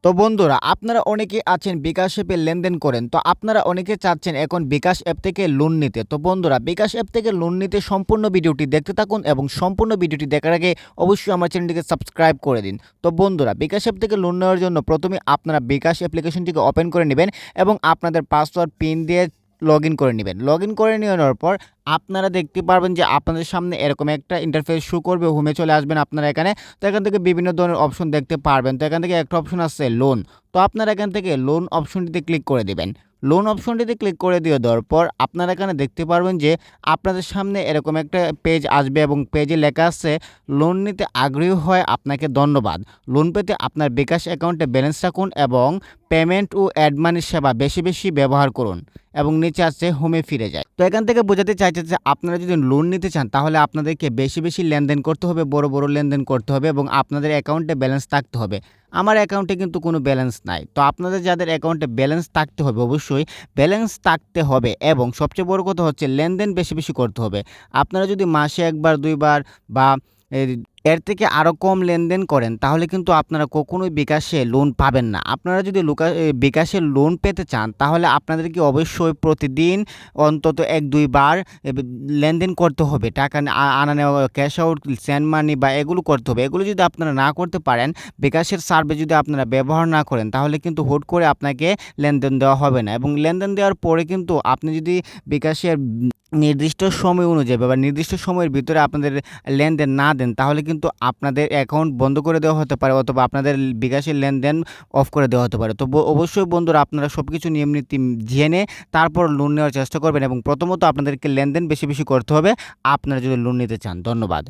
তো বন্ধুরা, আপনারা অনেকে আছেন বিকাশ অ্যাপে লেনদেন করেন। তো আপনারা অনেকে চাচ্ছেন এখন বিকাশ অ্যাপ থেকে লোন নিতে। তো বন্ধুরা, বিকাশ অ্যাপ থেকে লোন নিতে সম্পূর্ণ ভিডিওটি দেখতে থাকুন এবং সম্পূর্ণ ভিডিওটি দেখার আগে অবশ্যই আমার চ্যানেলটিকে সাবস্ক্রাইব করে দিন। তো বন্ধুরা, বিকাশ অ্যাপ থেকে লোন নেওয়ার জন্য প্রথমে আপনারা বিকাশ অ্যাপ্লিকেশনটিকে ওপেন করে নেবেন এবং আপনাদের পাসওয়ার্ড পিন দিয়ে লগইন করে নেবেন। লগইন করে নেওয়ার পর আপনারা দেখতে পারবেন যে আপনাদের সামনে এরকম একটা ইন্টারফেস শো করবে। হোমে চলে আসবেন আপনারা এখানে। তো এখান থেকে বিভিন্ন ধরনের অপশন দেখতে পারবেন। তো এখান থেকে একটা অপশন আছে লোন। তো আপনারা এখান থেকে লোন অপশনটিতে ক্লিক করে দিবেন। লোন অপশনটিতে ক্লিক করে দিয়ে দেওয়ার পর আপনারা এখানে দেখতে পারবেন যে আপনাদের সামনে এরকম একটা পেজ আসবে এবং পেজে লেখা আছে লোন নিতে আগ্রহী হয় আপনাকে ধন্যবাদ। লোন পেতে আপনার বিকাশ অ্যাকাউন্টে ব্যালেন্স রাখুন এবং পেমেন্ট ও অ্যাড মানির সেবা বেশি বেশি ব্যবহার করুন এবং নিচে আছে হোমে ফিরে যায়। তো এখান থেকে বোঝাতে চাইছে যে আপনারা যদি লোন নিতে চান তাহলে আপনাদেরকে বেশি বেশি লেনদেন করতে হবে, বড় বড় লেনদেন করতে হবে এবং আপনাদের অ্যাকাউন্টে ব্যালেন্স থাকতে হবে। আমার অ্যাকাউন্টে কিন্তু কোনো ব্যালেন্স নাই। তো আপনাদের যাদের অ্যাকাউন্টে ব্যালেন্স থাকতে হবে, অবশ্যই ব্যালেন্স থাকতে হবে এবং সবচেয়ে বড় কথা হচ্ছে লেনদেন বেশি বেশি করতে হবে। আপনারা যদি মাসে ১ বার ২ বার বা এর থেকে আরও কম লেনদেন করেন তাহলে কিন্তু আপনারা কখনোই বিকাশে লোন পাবেন না। আপনারা যদি বিকাশে লোন পেতে চান তাহলে আপনাদেরকে অবশ্যই প্রতিদিন অন্তত ১-২ বার লেনদেন করতে হবে। টাকা আনা নেওয়া, ক্যাশ আউট, সেন্ড মানি বা এগুলো করতে হবে। এগুলো যদি আপনারা না করতে পারেন, বিকাশের সার্ভিস যদি আপনারা ব্যবহার না করেন তাহলে কিন্তু হুট করে আপনাকে লেনদেন দেওয়া হবে না এবং লেনদেন দেওয়ার পরে কিন্তু আপনি যদি বিকাশের নির্দিষ্ট সময় অনুযায়ী বা নির্দিষ্ট সময়ের ভিতরে আপনাদের লেনদেন না দেন তাহলে কিন্তু আপনাদের অ্যাকাউন্ট বন্ধ করে দেওয়া হতে পারে অথবা আপনাদের বিকাশের লেনদেন অফ করে দেওয়া হতে পারে। তো অবশ্যই বন্ধুরা, আপনারা সবকিছু নিয়ম নীতি জেনে তারপর লোন নেওয়ার চেষ্টা করবেন এবং প্রথমত আপনাদেরকে লেনদেন বেশি বেশি করতে হবে আপনারা যদি লোন নিতে চান। ধন্যবাদ।